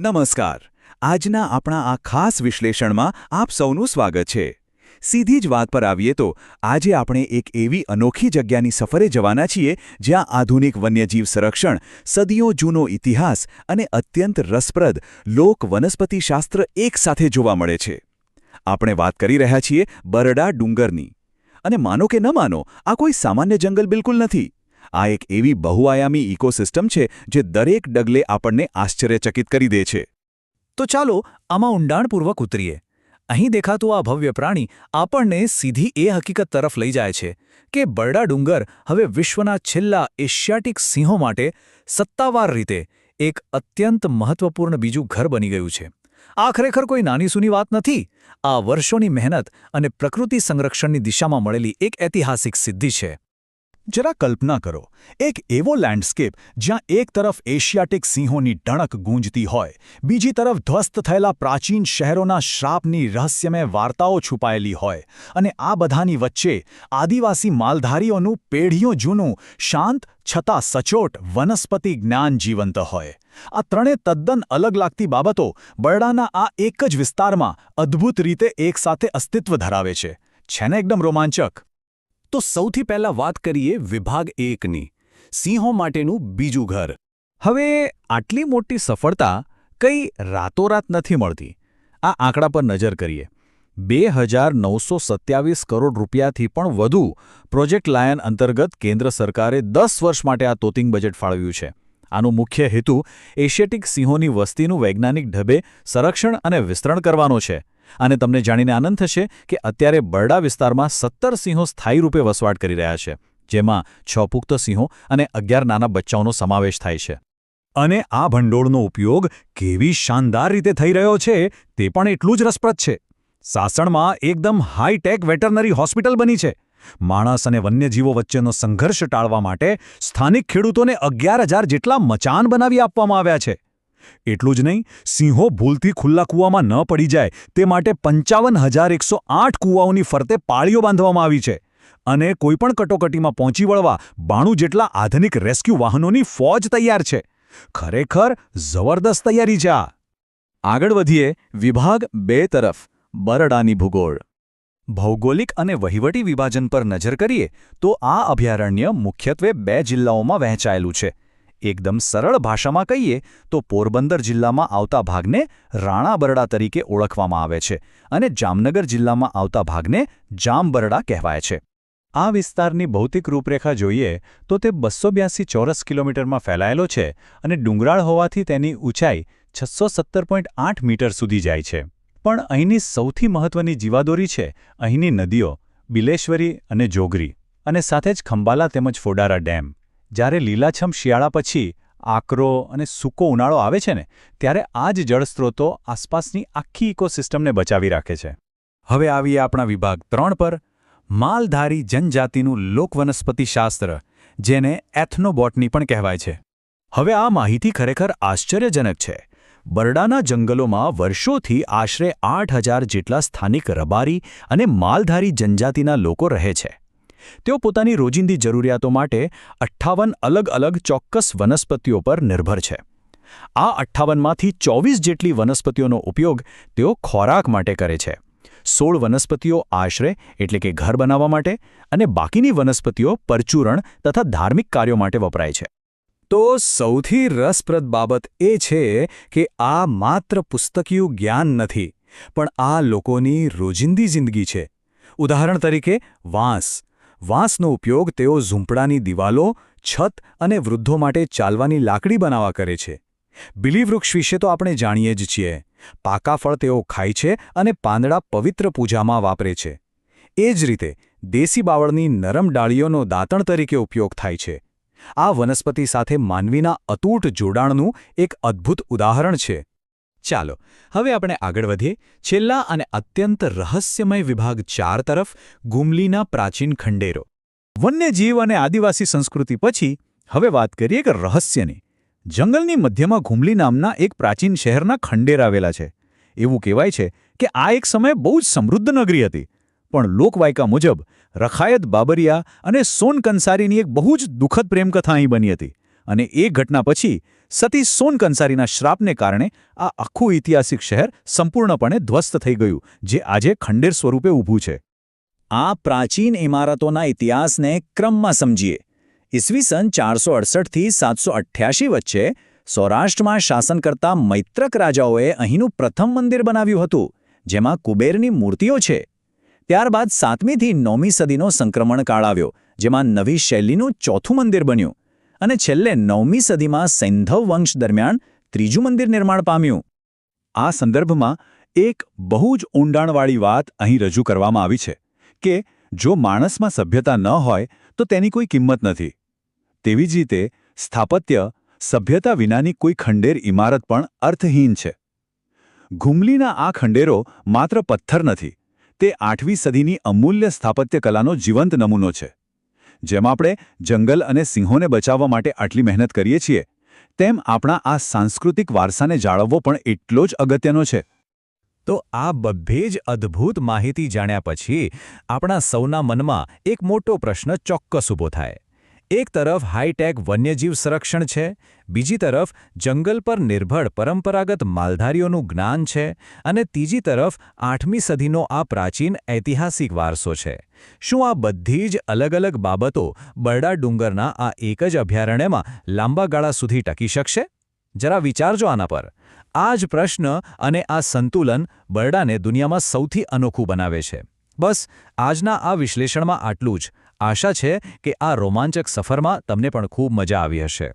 નમસ્કાર. આજના આપણા આ ખાસ વિશ્લેષણમાં આપ સૌનું સ્વાગત છે. સીધી જ વાત પર આવીએ તો આજે આપણે એક એવી અનોખી જગ્યાની સફરે જવાના છીએ જ્યાં આધુનિક વન્યજીવ સંરક્ષણ, સદીઓ જૂનો ઇતિહાસ અને અત્યંત રસપ્રદ લોક વનસ્પતિશાસ્ત્ર એકસાથે જોવા મળે છે. આપણે વાત કરી રહ્યા છીએ બરડા ડુંગરની. અને માનો કે ન માનો, આ કોઈ સામાન્ય જંગલ બિલકુલ નથી. આ એક એવી બહુઆયામી ઇકોસિસ્ટમ છે જે દરેક ડગલે આપણને આશ્ચર્યચકિત કરી દે છે. તો ચાલો આમાં ઊંડાણપૂર્વક ઉતરીએ. અહીં દેખાતું આ ભવ્ય પ્રાણી આપણને સીધી એ હકીકત તરફ લઈ જાય છે કે બરડા ડુંગર હવે વિશ્વના છેલ્લા એશિયાટિક સિંહો માટે સત્તાવાર રીતે એક અત્યંત મહત્વપૂર્ણ બીજું ઘર બની ગયું છે. આ ખરેખર કોઈ નાનીસૂની વાત નથી. આ વર્ષોની મહેનત અને પ્રકૃતિ સંરક્ષણની દિશામાં મળેલી એક ઐતિહાસિક સિદ્ધિ છે. જરા કલ્પના કરો, એક એવો લેન્ડસ્કેપ જ્યાં એક તરફ એશિયાટિક સિંહોની ડણક ગૂંજતી હોય, બીજી તરફ ધ્વસ્ત થયેલા પ્રાચીન શહેરોના શ્રાપની રહસ્યમય વાર્તાઓ છુપાયેલી હોય, અને આ બધાની વચ્ચે આદિવાસી માલધારીઓનું પેઢીઓ જૂનું, શાંત છતાં સચોટ વનસ્પતિ જ્ઞાન જીવંત હોય. આ ત્રણે તદ્દન અલગ લાગતી બાબતો બરડાના આ એક જ વિસ્તારમાં અદ્ભુત રીતે એકસાથે અસ્તિત્વ ધરાવે છે. છે ને એકદમ રોમાંચક? તો સૌથી પહેલા વાત કરીએ વિભાગ 1ની, સિંહો માટેનું બીજું ઘર. હવે આટલી મોટી સફળતા કંઈ રાતોરાત નથી મળતી. આ આંકડા પર નજર કરીએ. 2,927 કરોડ રૂપિયાથી પણ વધુ પ્રોજેક્ટ લાયન અંતર્ગત કેન્દ્ર સરકારે 10 વર્ષ માટે આ તોતિંગ બજેટ ફાળવ્યું છે. આનો મુખ્ય હેતુ એશિયાટિક સિંહોની વસ્તીનું વૈજ્ઞાનિક ઢબે સંરક્ષણ અને વિસ્તરણ કરવાનો છે. અને તમને જાણીને આનંદ થશે કે અત્યારે બરડા વિસ્તારમાં 17 સિંહો સ્થાયી રૂપે વસવાટ કરી રહ્યા છે, જેમાં 6 પુખ્ત સિંહો અને 11 નાના બચ્ચાઓનો સમાવેશ થાય છે. અને આ ભંડોળનો ઉપયોગ કેવી શાનદાર રીતે થઈ રહ્યો છે તે પણ એટલું જ રસપ્રદ છે. સાસણમાં એકદમ હાઈ-ટેક વેટરનરી હોસ્પિટલ બની છે. માણસ અને વન્યજીવો વચ્ચેનો સંઘર્ષ ટાળવા માટે સ્થાનિક ખેડૂતોને 11,000 જેટલા મચાન બનાવી આપવામાં આવ્યા છે. એટલું જ નહીં, સિંહો ભૂલથી ખુલ્લા કૂવામાં ન પડી જાય તે માટે 55,108 કૂવાઓની ફરતે પાળીઓ બાંધવામાં આવી છે. અને કોઈપણ કટોકટીમાં પહોંચી વળવા 92 જેટલા આધુનિક રેસ્ક્યુ વાહનોની ફોજ તૈયાર છે. ખરેખર જબરદસ્ત તૈયારી છે આ. આગળ વધીએ વિભાગ 2 તરફ, બરડાની ભૂગોળ. ભૌગોલિક અને વહીવટી વિભાજન પર નજર કરીએ તો આ અભયારણ્ય મુખ્યત્વે 2 જિલ્લાઓમાં વહેંચાયેલું છે. એકદમ સરળ ભાષામાં કહીએ તો પોરબંદર જિલ્લામાં આવતા ભાગને રાણાબરડા તરીકે ઓળખવામાં આવે છે અને જામનગર જિલ્લામાં આવતા ભાગને જામબરડા કહેવાય છે. આ વિસ્તારની ભૌતિક રૂપરેખા જોઈએ તો તે 282 ચોરસ કિલોમીટરમાં ફેલાયેલો છે અને ડુંગરાળ હોવાથી તેની ઊંચાઈ 617.8 મીટર સુધી જાય છે. પણ અહીંની સૌથી મહત્વની જીવાદોરી છે અહીંની નદીઓ બિલેશ્વરી અને જોગરી, અને સાથે જ ખંભાલા તેમજ ફોડારા ડેમ. જ્યારે લીલાછમ શિયાળા પછી આકરો અને સૂકો ઉનાળો આવે છે ને, ત્યારે આ જ જળસ્ત્રોતો આસપાસની આખી ઇકોસિસ્ટમને બચાવી રાખે છે. હવે આવીએ આપણા વિભાગ 3 પર, માલધારી જનજાતિનું લોકવનસ્પતિશાસ્ત્ર, જેને એથનોબોટની પણ કહેવાય છે. હવે આ માહિતી ખરેખર આશ્ચર્યજનક છે. બરડાના જંગલોમાં વર્ષોથી આશરે 8,000 જેટલા સ્થાનિક રબારી અને માલધારી જનજાતિના લોકો રહે છે. તેઓ પોતાની રોજિંદી જરૂરિયાતો માટે 58 અલગ-અલગ ચોક્કસ વનસ્પતિઓ પર નિર્ભર છે. આ 58માંથી 24 જેટલી વનસ્પતિઓનો ઉપયોગ તેઓ ખોરાક માટે કરે છે. 16 વનસ્પતિઓ આશ્રય એટલે કે ઘર બનાવવા માટે, અને બાકીની વનસ્પતિઓ પરચુરણ તથા ધાર્મિક કાર્યો માટે વપરાય છે. તો સૌથી રસપ્રદ બાબત એ છે કે આ માત્ર પુસ્તકીયું જ્ઞાન નથી, પણ આ લોકોની રોજિંદી જિંદગી છે. ઉદાહરણ તરીકે વાંસ. વાંસનો ઉપયોગ તેઓ ઝૂંપડાની દિવાલો, છત અને વૃદ્ધો માટે ચાલવાની લાકડી બનાવવા કરે છે. બિલીવૃક્ષ વિશે તો આપણે જાણીએ જ છીએ. પાકા ફળ તેઓ ખાય છે અને પાંદડા પવિત્ર પૂજામાં વાપરે છે. એ જ રીતે દેશી બાવળની નરમ ડાળીઓનો દાંતણ તરીકે ઉપયોગ થાય છે. આ વનસ્પતિ સાથે માનવીના અતૂટ જોડાણનું એક અદ્ભુત ઉદાહરણ છે. ચાલો હવે આપણે આગળ વધીએ છેલ્લા અને અત્યંત રહસ્યમય વિભાગ 4 તરફ, ગુમલીના પ્રાચીન ખંડેરો. વન્યજીવ અને આદિવાસી સંસ્કૃતિ પછી હવે વાત કરીએ કે રહસ્યની. જંગલની મધ્યમાં ગુમલી નામના એક પ્રાચીન શહેરના ખંડેર આવેલા છે. એવું કહેવાય છે કે આ એક સમયે બહુ જ સમૃદ્ધ નગરી હતી. પણ લોકવાયકા મુજબ રખાયત બાબરિયા અને સોન કંસારીની એક બહુ જ દુઃખદ પ્રેમકથા અહીં બની હતી, અને એ ઘટના પછી સતી સોન કંસારીના શ્રાપને કારણે આ આખું ઐતિહાસિક શહેર સંપૂર્ણપણે ધ્વસ્ત થઈ ગયું, જે આજે ખંડેર સ્વરૂપે ઊભું છે. આ પ્રાચીન ઇમારતોના ઇતિહાસને ક્રમમાં સમજીએ. ઈસવીસન 468થી 788 વચ્ચે સૌરાષ્ટ્રમાં શાસન કરતા મૈત્રક રાજાઓએ અહીંનું પ્રથમ મંદિર બનાવ્યું હતું, જેમાં કુબેરની મૂર્તિઓ છે. ત્યારબાદ 7મીથી 9મી સદીનો સંક્રમણકાળ આવ્યો, જેમાં નવી શૈલીનું ચોથું મંદિર બન્યું, અને છેલ્લે 9મી સદીમાં સૈંધવ વંશ દરમિયાન ત્રીજું મંદિર નિર્માણ પામ્યું. આ સંદર્ભમાં એક બહુ જ ઊંડાણવાળી વાત અહીં રજૂ કરવામાં આવી છે કે જો માણસમાં સભ્યતા ન હોય તો તેની કોઈ કિંમત નથી. તેવી જ રીતે સ્થાપત્ય, સભ્યતા વિનાની કોઈ ખંડેર ઇમારત પણ અર્થહીન છે. ઘુમલીના આ ખંડેરો માત્ર પથ્થર નથી, તે 8મી સદીની અમૂલ્ય સ્થાપત્ય કલાનો જીવંત નમૂનો છે. જેમ આપણે જંગલ અને સિંહોને બચાવવા માટે આટલી મહેનત કરીએ છીએ, તેમ આપણા આ સાંસ્કૃતિક વારસાને જાળવવો પણ એટલો જ અગત્યનો છે. તો આ બધી જ અદ્ભુત માહિતી જાણ્યા પછી આપણા સૌના મનમાં એક મોટો પ્રશ્ન ચોક્કસ ઊભો થાય. એક તરફ હાઈટેક વન્યજીવ સંરક્ષણ છે, બીજી તરફ જંગલ પર નિર્ભર પરંપરાગત માલધારીઓનું જ્ઞાન છે, અને ત્રીજી તરફ 8મી સદીનો આ પ્રાચીન ઐતિહાસિક વારસો છે. શું આ બધી જ અલગ અલગ બાબતો બરડા ડુંગરના આ એક જ અભયારણ્યમાં લાંબા ગાળા સુધી ટકી શકશે? જરા વિચારજો આના પર. આ જ પ્રશ્ન અને આ સંતુલન બરડાને દુનિયામાં સૌથી અનોખું બનાવે છે. બસ આજના આ વિશ્લેષણમાં આટલું જ. આશા છે કે આ રોમાંચક સફરમાં તમને પણ ખૂબ મજા આવી હશે.